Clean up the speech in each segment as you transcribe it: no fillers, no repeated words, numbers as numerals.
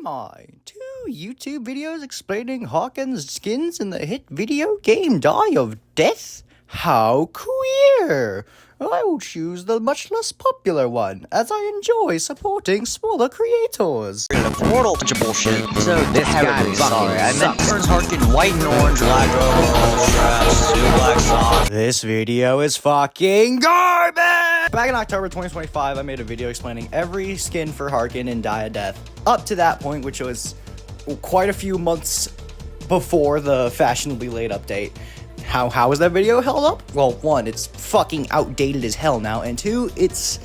my 2 YouTube videos explaining Harken's skins in the hit video game Die of Death? How queer! I will choose the much less popular one, as I enjoy supporting smaller creators. In a portal, bunch of bullshit. So this guy is sorry. I meant turns Harken white and orange, black robe, straps, 2 black socks. This video is fucking garbage! Back in October 2025, I made a video explaining every skin for Harken in Die of Death. Up to that point, which was quite a few months before the fashionably late update. How is that video held up? Well, 1, it's fucking outdated as hell now, and 2, it's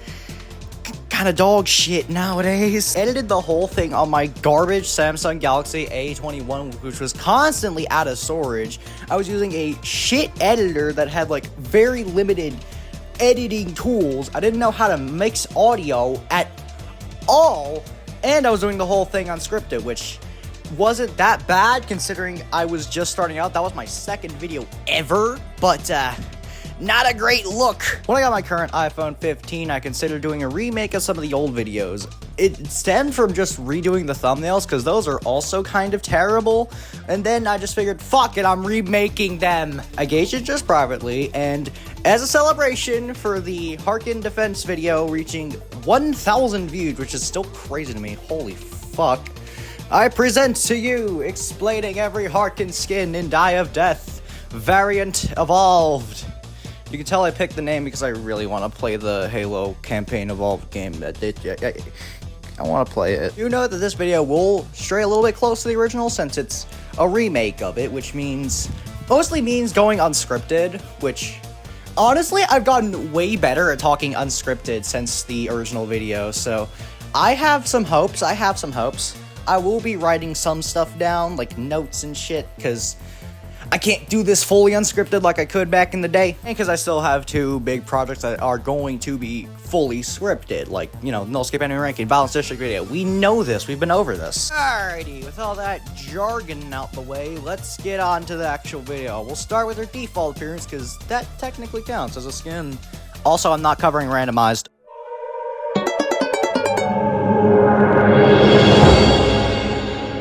kind of dog shit nowadays. Edited the whole thing on my garbage Samsung Galaxy A21, which was constantly out of storage. I was using a shit editor that had like very limited editing tools. I didn't know how to mix audio at all, and I was doing the whole thing unscripted, which wasn't that bad considering I was just starting out. That was my second video ever, but not a great look. When I got my current iPhone 15, I considered doing a remake of some of the old videos. It stemmed from just redoing the thumbnails, because those are also kind of terrible, and then I just figured, fuck it, I'm remaking them. I gauged it just privately, and as a celebration for the Harken defense video reaching 1,000 views, which is still crazy to me, holy fuck, I present to you explaining every Harken skin in Die of Death, variant evolved. You can tell I picked the name because I really want to play the Halo campaign evolved game. I want to play it. You know that this video will stray a little bit close to the original since it's a remake of it, which mostly means going unscripted, which honestly I've gotten way better at talking unscripted since the original video, so I have some hopes. I will be writing some stuff down, like notes and shit, because I can't do this fully unscripted like I could back in the day. And because I still have 2 big projects that are going to be fully scripted, like, you know, No Skip Enemy Ranking, Balanced District video. We know this, we've been over this. Alrighty, with all that jargon out the way, let's get on to the actual video. We'll start with her default appearance, because that technically counts as a skin. Also, I'm not covering randomized.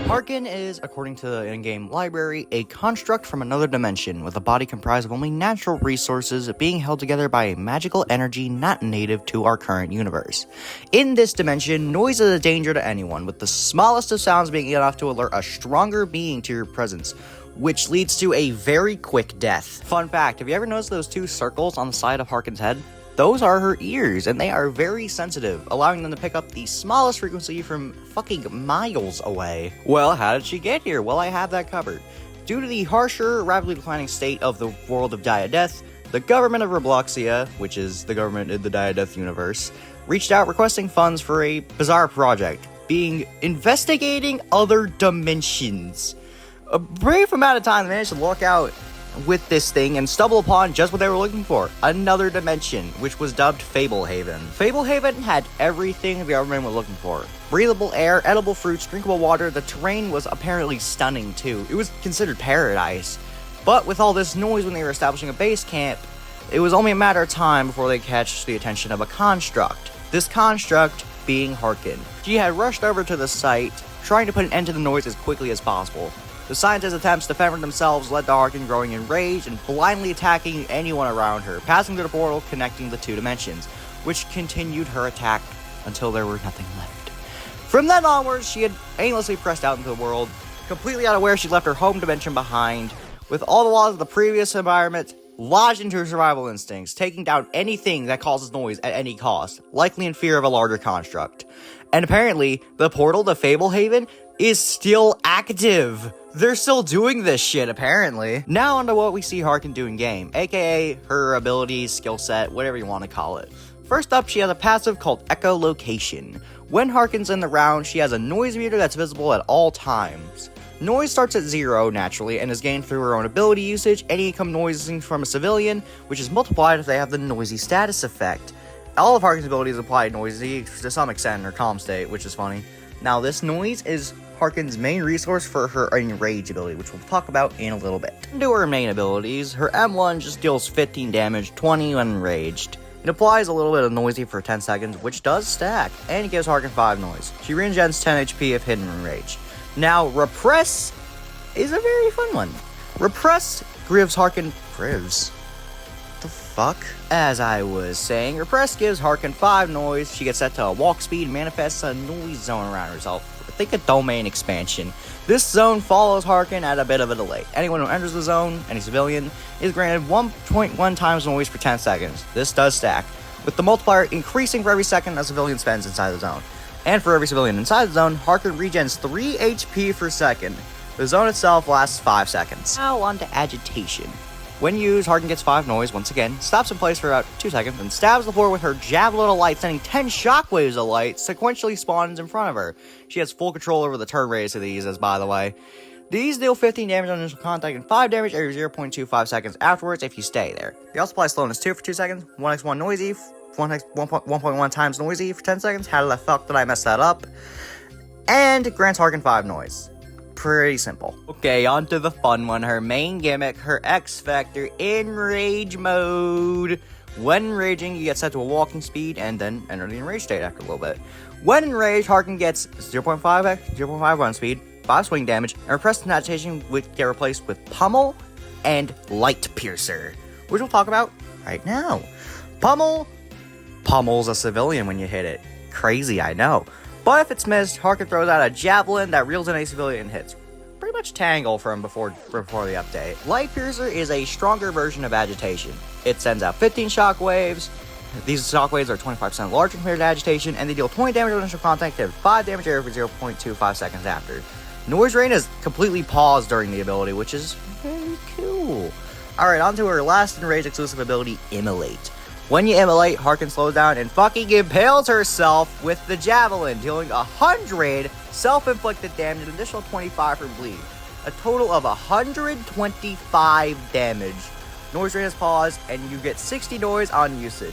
Harken is, according to the in-game library, a construct from another dimension, with a body comprised of only natural resources being held together by a magical energy not native to our current universe. In this dimension, noise is a danger to anyone, with the smallest of sounds being enough to alert a stronger being to your presence, which leads to a very quick death. Fun fact, have you ever noticed those 2 circles on the side of Harken's head? Those are her ears, and they are very sensitive, allowing them to pick up the smallest frequency from fucking miles away. Well, how did she get here? Well, I have that covered. Due to the harsher, rapidly declining state of the world of Die of Death, the government of Robloxia, which is the government in the Die of Death universe, reached out requesting funds for a bizarre project, being investigating other dimensions. A brief amount of time they managed to look out with this thing and stumble upon just what they were looking for, another dimension, which was dubbed Fablehaven. Fablehaven had everything the government was looking for. Breathable air, edible fruits, drinkable water. The terrain was apparently stunning too. It was considered paradise. But with all this noise when they were establishing a base camp, it was only a matter of time before they catch the attention of a construct. This construct being Harken. She had rushed over to the site, trying to put an end to the noise as quickly as possible. The scientists' attempts to fend for themselves led to Harken growing enraged and blindly attacking anyone around her, passing through the portal connecting the 2 dimensions, which continued her attack until there were nothing left. From then onwards, she had aimlessly pressed out into the world, completely unaware she left her home dimension behind, with all the laws of the previous environment lodged into her survival instincts, taking down anything that causes noise at any cost, likely in fear of a larger construct. And apparently, the portal to Fablehaven is still active. They're still doing this shit, apparently. Now onto what we see Harken do in game, aka her abilities, skill set, whatever you want to call it. First up, she has a passive called Echolocation. When Harken's in the round, she has a noise meter that's visible at all times. Noise starts at 0 naturally and is gained through her own ability usage, any income noising from a civilian, which is multiplied if they have the noisy status effect. All of Harken's abilities apply noisy to some extent in her calm state, which is funny. Now this noise is Harken's main resource for her enrage ability, which we'll talk about in a little bit. To her main abilities, her M1 just deals 15 damage, 20 when enraged. It applies a little bit of noisy for 10 seconds, which does stack, and it gives Harken 5 noise. She regens 10 HP if hidden in rage. Now, Repress is a very fun one. Repress gives Harken... The fuck? As I was saying, Repress gives Harken 5 noise. She gets set to a walk speed and manifests a noise zone around herself. Think a domain expansion. This zone follows Harken at a bit of a delay. Anyone who enters the zone, any civilian, is granted 1.1 times noise for 10 seconds. This does stack, with the multiplier increasing for every second a civilian spends inside the zone. And for every civilian inside the zone, Harken regens 3 HP per second. The zone itself lasts 5 seconds. Now on to agitation. When used, Harken gets 5 noise once again, stops in place for about 2 seconds, and stabs the floor with her javelin of light, sending 10 shockwaves of light sequentially spawns in front of her. She has full control over the turn radius of these, as by the way. These deal 15 damage on initial contact and 5 damage every 0.25 seconds afterwards if you stay there. They also apply slowness 2 for 2 seconds, 1x1 noisy, 1.1 times noisy for 10 seconds. How the fuck did I mess that up? And grants Harken 5 noise. Pretty simple. Okay, on to the fun one. Her main gimmick, her X Factor, Enrage mode. When raging, you get set to a walking speed and then enter the enraged state after a little bit. When enraged, Harken gets 0.5 run speed, 5 swing damage, and Repressed and Agitation would get replaced with Pummel and Light Piercer, which we'll talk about right now. Pummels a civilian when you hit it. Crazy, I know. But if it's missed, Harken throws out a javelin that reels in a civilian and hits. Pretty much Tangle from before the update. Light Piercer is a stronger version of Agitation. It sends out 15 shockwaves. These shockwaves are 25% larger compared to Agitation, and they deal 20 damage on initial contact and 5 damage every 0.25 seconds after. Noise Rain is completely paused during the ability, which is very cool. Alright, on to her last enraged exclusive ability, Immolate. When you immolate, Harken slows down and fucking impales herself with the javelin, dealing 100 self-inflicted damage and an additional 25 from bleed. A total of 125 damage. Noise rate is paused, and you get 60 noise on usage.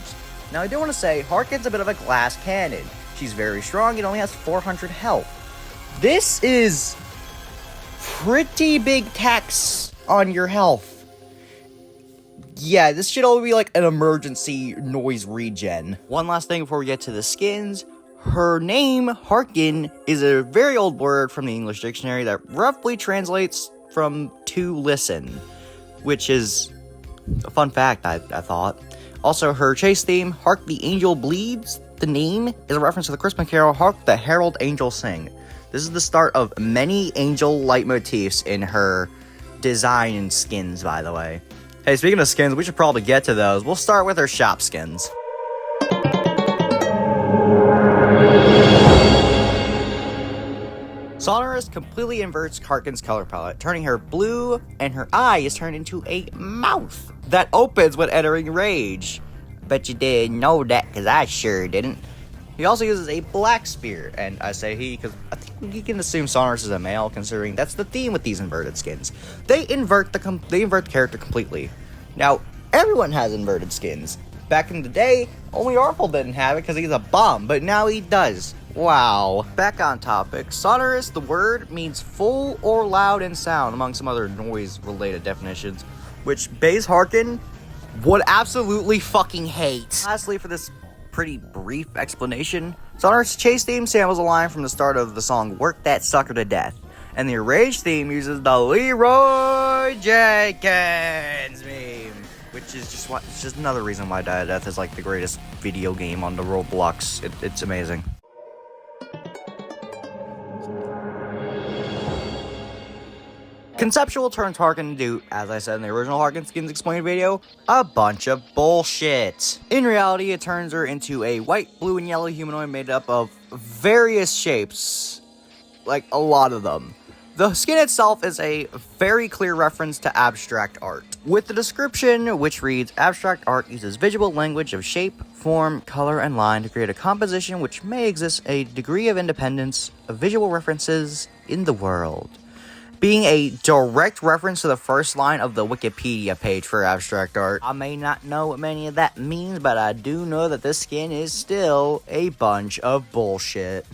Now I do want to say, Harken's a bit of a glass cannon. She's very strong and only has 400 health. This is pretty big tax on your health. Yeah, this should only be like an emergency noise regen. One last thing before we get to the skins. Her name, Harken, is a very old word from the English dictionary that roughly translates from to listen, which is a fun fact, I thought. Also, her chase theme, Hark the Angel Bleeds, the name is a reference to the Christmas carol, Hark the Herald Angels Sing. This is the start of many angel leitmotifs in her design and skins, by the way. Hey, speaking of skins, we should probably get to those. We'll start with her shop skins. Sonorous completely inverts Harken's color palette, turning her blue, and her eye is turned into a mouth that opens when entering rage. Bet you didn't know that, because I sure didn't. He also uses a black spear, and I say he because I think you can assume Sonorous is a male, considering that's the theme with these inverted skins. They invert the character completely. Now, everyone has inverted skins. Back in the day, only Arful didn't have it because he's a bum, but now he does. Wow. Back on topic, sonorous, the word, means full or loud in sound, among some other noise-related definitions, which Baze Harken would absolutely fucking hate. Lastly, for this pretty brief explanation, Sonorous chase theme samples a line from the start of the song Work That Sucker to Death, and the Rage theme uses the Leroy Jenkins meme, which is just another reason why Die of Death is like the greatest video game on the Roblox. It's amazing. Conceptual turns Harken into, as I said in the original Harken Skins Explained video, a bunch of bullshit. In reality, it turns her into a white, blue, and yellow humanoid made up of various shapes. Like, a lot of them. The skin itself is a very clear reference to abstract art, with the description which reads, abstract art uses visual language of shape, form, color, and line to create a composition which may exist a degree of independence of visual references in the world. Being a direct reference to the first line of the Wikipedia page for abstract art. I may not know what many of that means, but I do know that this skin is still a bunch of bullshit.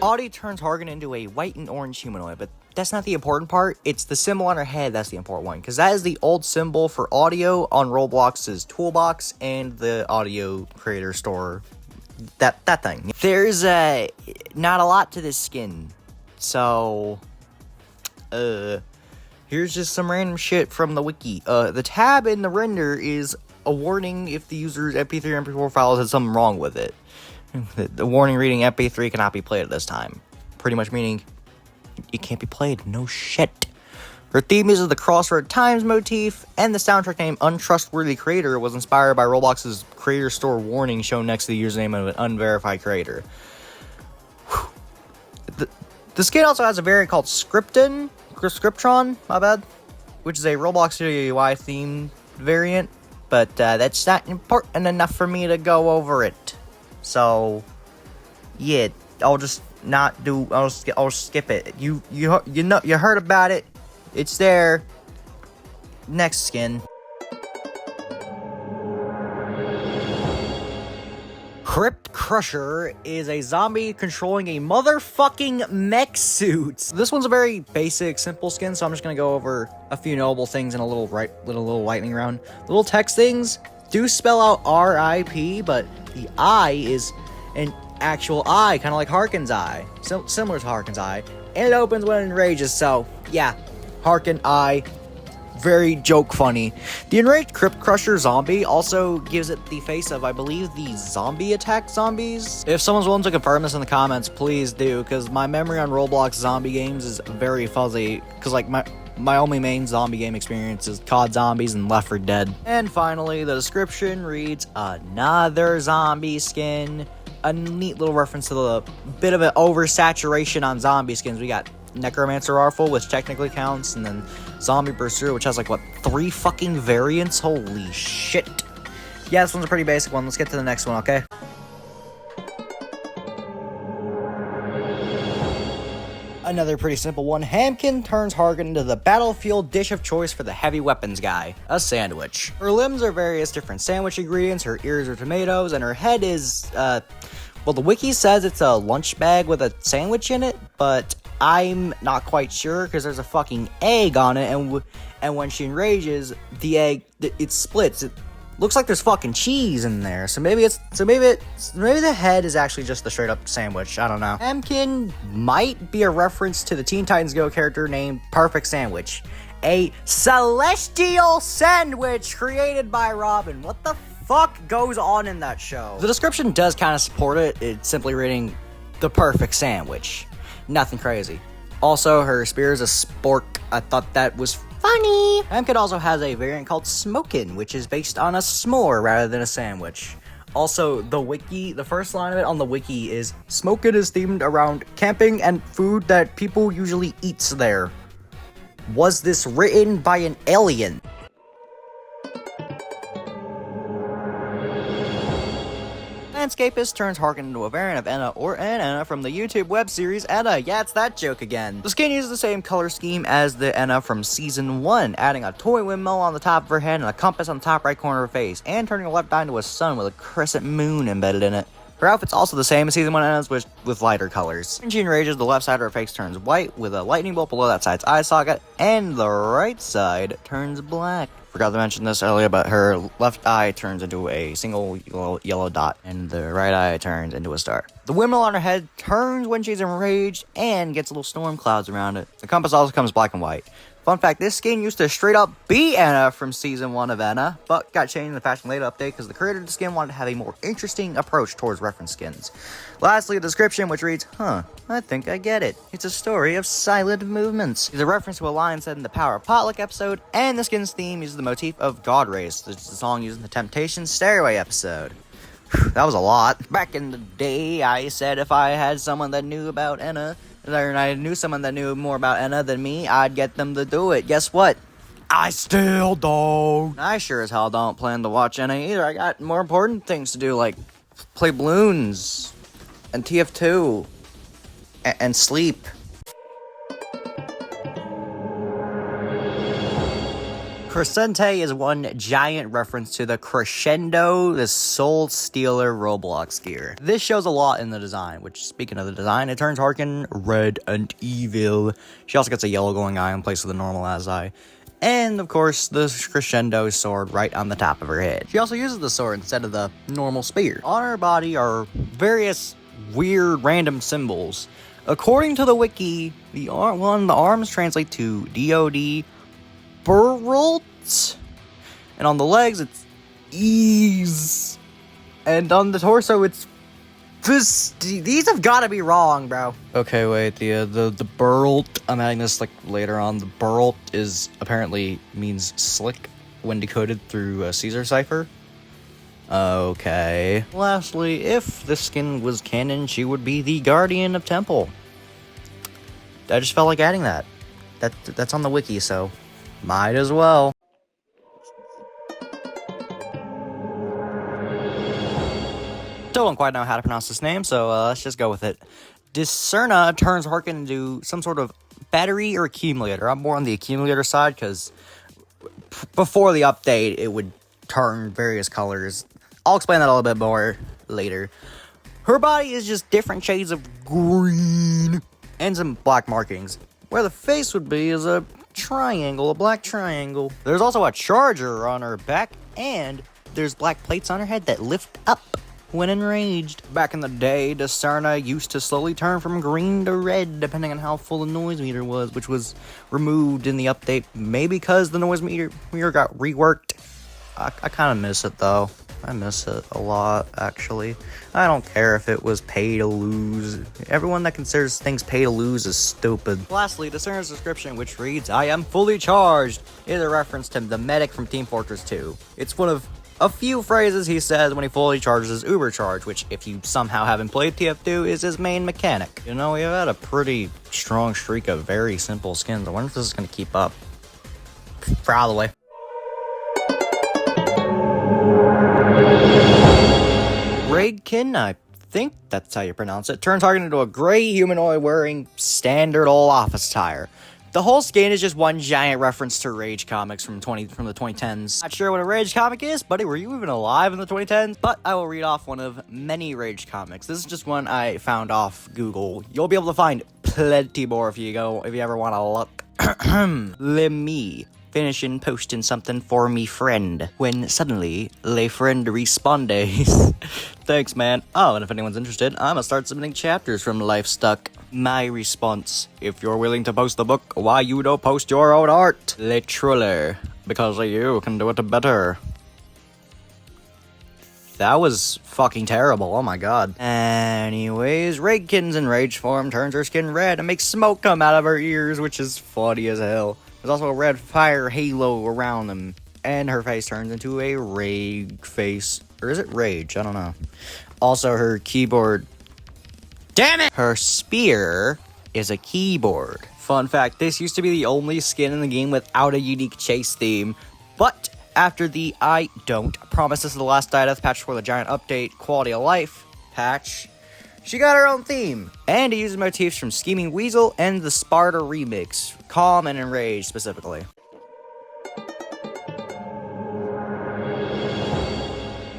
Audie turns Harken into a white and orange humanoid, but that's not the important part. It's the symbol on her head that's the important one. Because that is the old symbol for audio on Roblox's toolbox and the audio creator store. That thing. There's not a lot to this skin. So, here's just some random shit from the wiki. The tab in the render is a warning if the user's MP3 or MP4 files has something wrong with it. The warning reading MP3 cannot be played at this time. Pretty much meaning it can't be played. No shit. Her theme uses the Crossroad Times motif, and the soundtrack name Untrustworthy Creator was inspired by Roblox's creator store warning shown next to the username of an unverified creator. The skin also has a variant called Scriptron, which is a Roblox Studio UI theme variant, but that's not important enough for me to go over it. So, yeah, I'll just not do. I'll skip it. You heard about it. It's there. Next skin. Crypt Crusher is a zombie controlling a motherfucking mech suit. This one's a very basic, simple skin, so I'm just gonna go over a few notable things in a little lightning round. The little text things do spell out R.I.P., but the I is an actual eye, kind of like Harken's eye, similar to Harken's eye, and it opens when it enrages. So yeah, Harken eye. Very joke funny. The enraged Crypt Crusher zombie also gives it the face of, I believe, the zombie attack zombies. If someone's willing to confirm this in the comments, please do, because my memory on Roblox zombie games is very fuzzy, because like my only main zombie game experience is COD Zombies and Left 4 Dead. And finally, the description reads, another zombie skin. A neat little reference to the bit of an oversaturation on zombie skins. We got Necromancer Artful, which technically counts, and then Zombie Pursuer, which has like, what, 3 fucking variants? Holy shit. Yeah, this one's a pretty basic one. Let's get to the next one, okay? Another pretty simple one. Harken turns Harken into the battlefield dish of choice for the heavy weapons guy, a sandwich. Her limbs are various different sandwich ingredients, her ears are tomatoes, and her head is, well, the wiki says it's a lunch bag with a sandwich in it, but I'm not quite sure because there's a fucking egg on it, and when she enrages, the egg, it splits. It looks like there's fucking cheese in there, so maybe the head is actually just the straight up sandwich. I don't know. Harken might be a reference to the Teen Titans Go character named Perfect Sandwich, a celestial sandwich created by Robin. What the fuck goes on in that show? The description does kind of support it. It's simply reading the perfect sandwich. Nothing crazy. Also, her spear is a spork. I thought that was funny. Harken also has a variant called Smokin', which is based on a s'more rather than a sandwich. Also, the first line of it on the wiki is, Smokin' is themed around camping and food that people usually eat there. Was this written by an alien? Landscapist turns Harken into a variant of Enna or Anna from the YouTube web series Enna. Yeah, it's that joke again. The skin uses the same color scheme as the Enna from Season 1, adding a toy windmill on the top of her head and a compass on the top right corner of her face, and turning her left eye into a sun with a crescent moon embedded in it. Her outfit's also the same as Season 1 Enna's, with lighter colors. When she enrages, the left side of her face turns white, with a lightning bolt below that side's eye socket, and the right side turns black. Forgot to mention this earlier, but her left eye turns into a single yellow dot, and the right eye turns into a star. The windmill on her head turns when she's enraged, and gets little storm clouds around it. The compass also comes black and white. Fun fact, this skin used to straight up be Enna from Season 1 of Enna, but got changed in the Fashion Later update because the creator of the skin wanted to have a more interesting approach towards reference skins. Lastly, a description which reads, I think I get it. It's a story of silent movements. It's a reference to a line said in the Power of Potluck episode, and the skin's theme uses the motif of God Race. It's the song used in the Temptations Stairway episode. That was a lot. Back in the day, I said if I had someone that knew about Enna, or I knew someone that knew more about Enna than me, I'd get them to do it. Guess what? I still don't. I sure as hell don't plan to watch Enna either. I got more important things to do, like play balloons and TF2 and sleep. Crescente is one giant reference to the Crescendo, the Soul Stealer Roblox gear. This shows a lot in the design, which, speaking of the design, it turns Harken red and evil. She also gets a yellow glowing eye in place of the normal as eye. And, of course, the Crescendo sword right on the top of her head. She also uses the sword instead of the normal spear. On her body are various weird random symbols. According to the wiki, the arms translate to DOD Burlt, and on the legs it's ease, and on the torso it's this. These have got to be wrong, bro. Okay, wait, the Burlt, I'm adding this like later on. The Burlt is apparently means slick when decoded through a Caesar cipher. Okay. Lastly, if this skin was canon, she would be the Guardian of Temple. I just felt like adding that. That's on the wiki, so might as well. Still don't quite know how to pronounce this name, so let's just go with it. Dicerna turns Harken into some sort of battery or accumulator. I'm more on the accumulator side, because before the update, it would turn various colors. I'll explain that a little bit more later. Her body is just different shades of green and some black markings. Where the face would be is a triangle, a black triangle. There's also a charger on her back, and there's black plates on her head that lift up when enraged. Back in the day, Dicerna used to slowly turn from green to red, depending on how full the noise meter was, which was removed in the update, maybe because the noise meter got reworked. I kind of miss it, though. I miss it a lot, actually. I don't care if it was pay to lose. Everyone that considers things pay to lose is stupid. Lastly, Dicerna's description, which reads, "I am fully charged," is a reference to the medic from Team Fortress 2. It's one of a few phrases he says when he fully charges his Uber charge, which, if you somehow haven't played TF2, is his main mechanic. You know, we've had a pretty strong streak of very simple skins. I wonder if this is going to keep up. Probably. Harken, I think that's how you pronounce it, turns Harken into a gray humanoid wearing standard old office attire. The whole skin is just one giant reference to Rage comics from the 2010s. Not sure what a Rage comic is, buddy, were you even alive in the 2010s? But I will read off one of many Rage comics. This is just one I found off Google. You'll be able to find plenty more if you ever want to look. Let me finishing posting something for me friend, when suddenly le friend respondes. Thanks, man. Oh, and if anyone's interested, I'ma start submitting chapters from Life Stuck. My response: if you're willing to post the book, why you don't post your own art? Literally, because you can do it better. That was fucking terrible, oh my god. Anyways, Raken's in rage form turns her skin red and makes smoke come out of her ears, which is funny as hell. There's also a red fire halo around them, and her face turns into a rage face. Or is it rage? I don't know. Also, her keyboard... Damn it! Her spear is a keyboard. Fun fact, this used to be the only skin in the game without a unique chase theme, but after the I don't promise this is the last death patch for the giant update quality of life patch, she got her own theme, and it uses motifs from Scheming Weasel and the Sparta remix, Calm and Enraged specifically.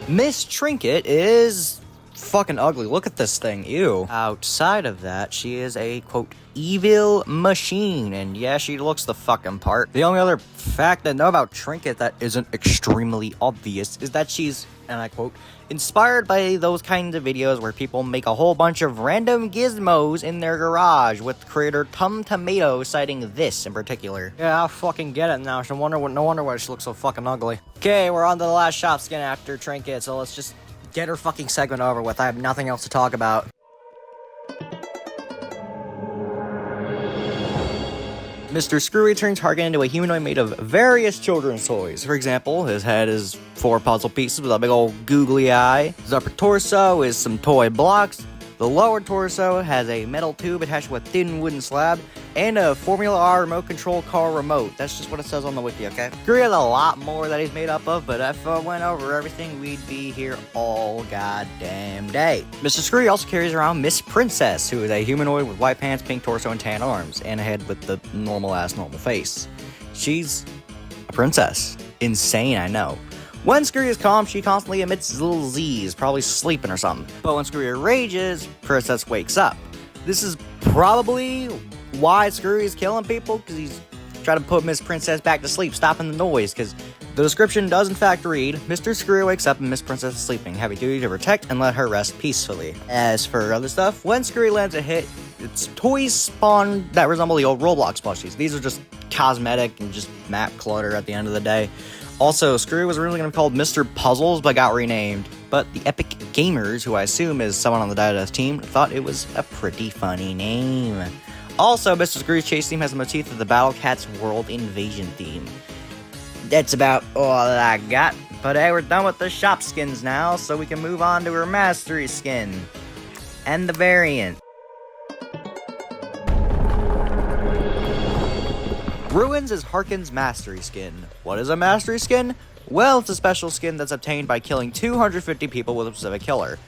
Miss Trinket is fucking ugly. Look at this thing, ew. Outside of that, she is a, quote, evil machine, and yeah, she looks the fucking part. The only other fact I know about Trinket that isn't extremely obvious is that she's, and I quote, inspired by those kinds of videos where people make a whole bunch of random gizmos in their garage, with creator Tum Tomato citing this in particular. Yeah, I fucking get it now. No wonder why she looks so fucking ugly. Okay, we're on to the last shop skin after Trinket, so let's just get her fucking segment over with. I have nothing else to talk about. Mr. Screwy turns Harken into a humanoid made of various children's toys. For example, his head is 4 puzzle pieces with a big old googly eye. His upper torso is some toy blocks. The lower torso has a metal tube attached to a thin wooden slab, and a Formula R remote control car remote. That's just what it says on the wiki, okay? Screwy has a lot more that he's made up of, but if I went over everything, we'd be here all goddamn day. Mr. Screwy also carries around Miss Princess, who is a humanoid with white pants, pink torso, and tan arms, and a head with the normal face. She's a princess. Insane, I know. When Scurry is calm, she constantly emits little Z's, probably sleeping or something. But when Scurry rages, Princess wakes up. This is probably why Scurry is killing people, because he's trying to put Miss Princess back to sleep, stopping the noise, because the description does in fact read, Mr. Scurry wakes up and Miss Princess is sleeping, have a duty to protect and let her rest peacefully. As for other stuff, when Scurry lands a hit, its toys spawn that resemble the old Roblox plushies. These are just cosmetic and just map clutter at the end of the day. Also, Scurry was originally going to be called Mr. Puzzles, but got renamed. But the Epic Gamers, who I assume is someone on the Diadeath team, thought it was a pretty funny name. Also, Mr. Scurry's chase theme has the motif of the Battle Cats World Invasion theme. That's about all I got. But hey, we're done with the shop skins now, so we can move on to her mastery skin. And the variant. Ruins is Harken's mastery skin. What is a mastery skin? Well, it's a special skin that's obtained by killing 250 people with a specific killer.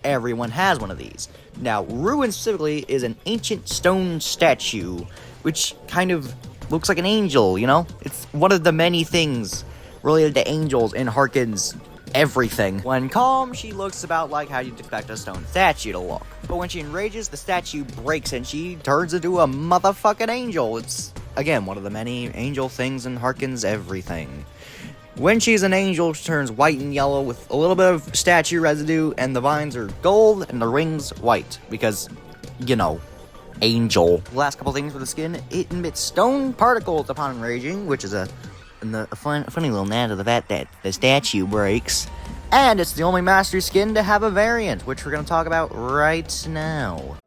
Everyone has one of these. Now, Ruin specifically is an ancient stone statue, which kind of looks like an angel, you know? It's one of the many things related to angels in Harken's everything. When calm, she looks about like how you'd expect a stone statue to look. But when she enrages, the statue breaks and she turns into a motherfucking angel. It's, again, one of the many angel things in Harken's everything. When she's an angel, she turns white and yellow with a little bit of statue residue, and the vines are gold and the rings white, because, you know, angel. Last couple things for the skin, it emits stone particles upon enraging, which is a funny little nod to the fact that the statue breaks. And it's the only mastery skin to have a variant, which we're going to talk about right now.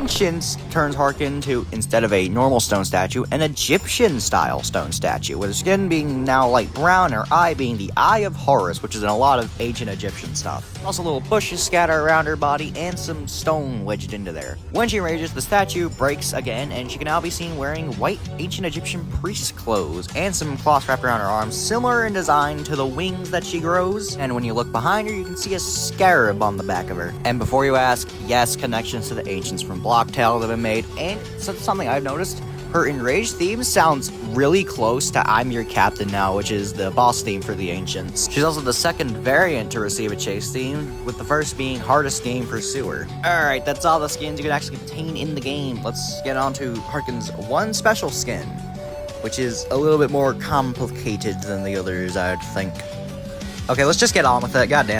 Ancients turns Harken to, instead of a normal stone statue, an Egyptian-style stone statue, with her skin being now light brown, and her eye being the Eye of Horus, which is in a lot of ancient Egyptian stuff. Also little bushes scattered around her body, and some stone wedged into there. When she rages, the statue breaks again, and she can now be seen wearing white ancient Egyptian priest clothes, and some cloths wrapped around her arms, similar in design to the wings that she grows. And when you look behind her, you can see a scarab on the back of her. And before you ask, yes, connections to the ancients from Blocktail have been made, and something I've noticed, her enraged theme sounds really close to I'm Your Captain Now, which is the boss theme for the Ancients. She's also the second variant to receive a chase theme, with the first being Hardest Game Pursuer. Alright, that's all the skins you can actually obtain in the game. Let's get on to Harken's one special skin, which is a little bit more complicated than the others, I'd think. Okay, let's just get on with it, goddamn.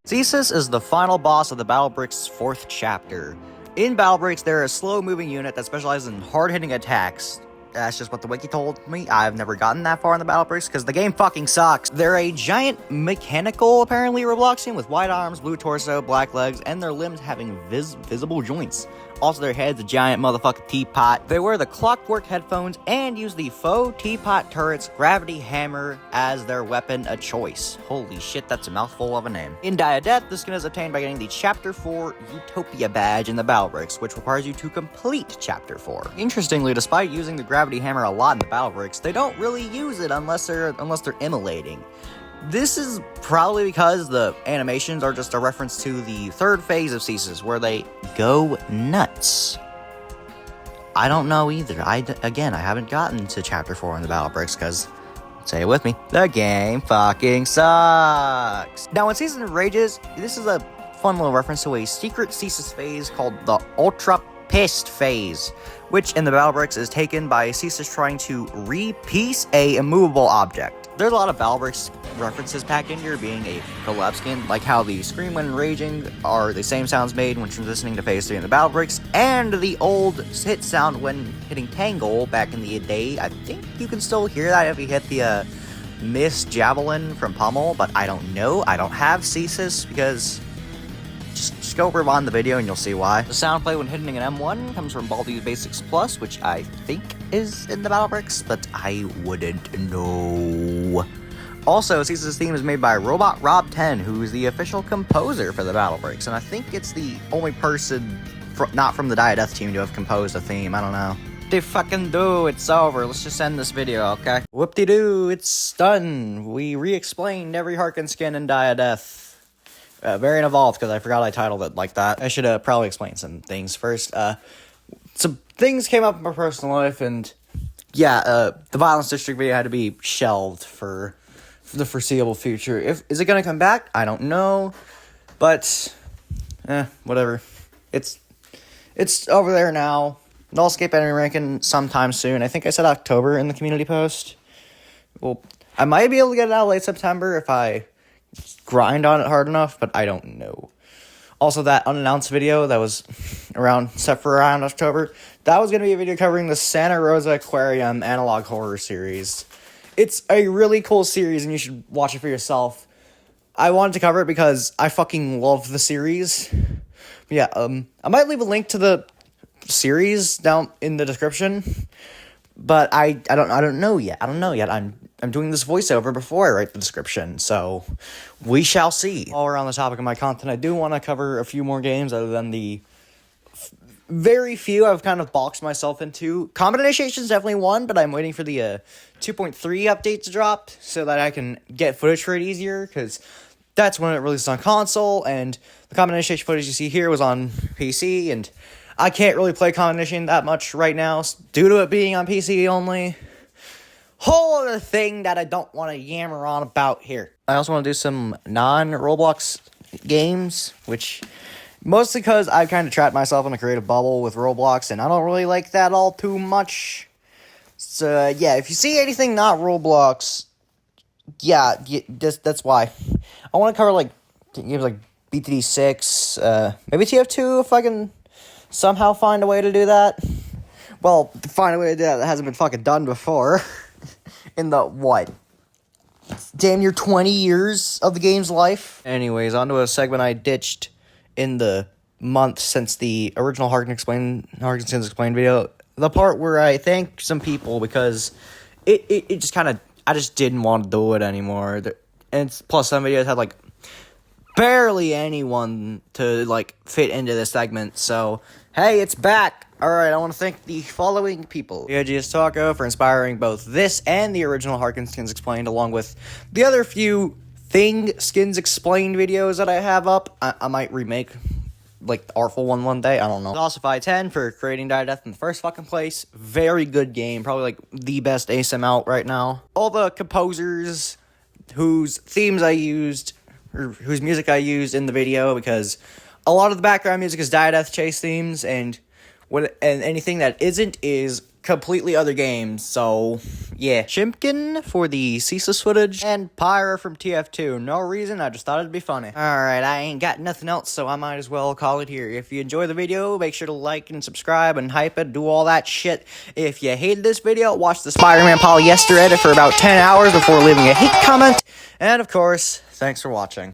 Thesis is the final boss of the Battlebricks 4th chapter. In Battlebricks, they're a slow-moving unit that specializes in hard-hitting attacks. That's just what the wiki told me. I've never gotten that far in the Battlebricks, because the game fucking sucks. They're a giant mechanical, apparently, Robloxian with white arms, blue torso, black legs, and their limbs having visible joints. Also, their head's a giant motherfucking teapot. They wear the clockwork headphones and use the faux teapot turret's gravity hammer as their weapon of choice. Holy shit, that's a mouthful of a name. In Diadeath, the skin is obtained by getting the Chapter 4 Utopia badge in the Battlebricks, which requires you to complete Chapter 4. Interestingly, despite using the gravity hammer a lot in the Battlebricks, they don't really use it unless they're immolating. This is probably because the animations are just a reference to the third phase of Thesis, where they go nuts. I don't know either. I haven't gotten to Chapter 4 in the Battlebricks, because, say it with me, the game fucking sucks. Now, when Thesis rages, this is a fun little reference to a secret Thesis phase called the Ultra Pissed phase, which in the Battlebricks is taken by Thesis trying to re-piece a immovable object. There's a lot of Battlebricks references packed in here, being a collab skin, like how the scream when raging are the same sounds made when transitioning to phase 3 in the Battlebricks, and the old hit sound when hitting Tangle back in the day. I think you can still hear that if you hit the Miss Javelin from Pummel, but I don't know. I don't have Thesis, because just go rewind the video and you'll see why. The sound play when hitting an M1 comes from Baldi's Basics Plus, which I think is in the Battlebricks, but I wouldn't know. Also, Thesis' theme is made by Robot Rob 10, who is the official composer for the Battlebricks, and I think it's the only person not from the Diadeath team to have composed a theme. I don't know. They fucking do. It's over. Let's just end this video, okay? Whoop-de-doo. It's done. We re-explained every Harken skin in Diadeath. Variant Evolved, because I forgot I titled it like that. I should probably explain some things first. Some things came up in my personal life, and yeah, the Violence District video had to be shelved for the foreseeable future. Is it gonna come back? I don't know, but whatever. It's over there now. I'll escape enemy ranking sometime soon. I think I said October in the community post. Well, I might be able to get it out late September if I grind on it hard enough, but I don't know. Also, that unannounced video that was set for around October, that was going to be a video covering the Santa Rosa Aquarium analog horror series. It's a really cool series, and you should watch it for yourself. I wanted to cover it because I fucking love the series. Yeah, I might leave a link to the series down in the description, but I don't know yet. I'm doing this voiceover before I write the description, so we shall see. While we're on the topic of my content, I do want to cover a few more games other than the very few I've kind of boxed myself into. Combat Initiation is definitely one, but I'm waiting for the 2.3 update to drop so that I can get footage for it easier, because that's when it released on console, and the Combat Initiation footage you see here was on PC, and I can't really play Combat Initiation that much right now due to it being on PC only. Whole other thing that I don't want to yammer on about here. I also want to do some non-Roblox games, which mostly because I've kind of trapped myself in a creative bubble with Roblox, and I don't really like that all too much. So, yeah, if you see anything not Roblox, that's why. I want to cover, games like BTD 6, maybe TF2 if I can somehow find a way to do that. Well, find a way to do that hasn't been fucking done before. In the, damn near 20 years of the game's life. Anyways, onto a segment I ditched in the month since the original Harken Skins Explained video. The part where I thank some people because it just kind of, I just didn't want to do it anymore. And plus some videos had, barely anyone to, fit into this segment. So, hey, it's back. Alright, I want to thank the following people. VOGS Taco for inspiring both this and the original Harken Skins Explained, along with the other few Skins Explained videos that I have up. I might remake, the Artful one day, I don't know. Ossify 10 for creating Die Death in the first fucking place. Very good game, probably, the best ASM out right now. All the composers whose themes I used, or whose music I used in the video, because a lot of the background music is Die Death chase themes, and anything that isn't is completely other games, so yeah. Chimpkin for the ceaseless footage, and Pyra from TF2. No reason, I just thought it'd be funny. Alright, I ain't got nothing else, so I might as well call it here. If you enjoy the video, make sure to like and subscribe and hype it, do all that shit. If you hated this video, watch the Spider-Man polyester edit for about 10 hours before leaving a hate comment. And of course, thanks for watching.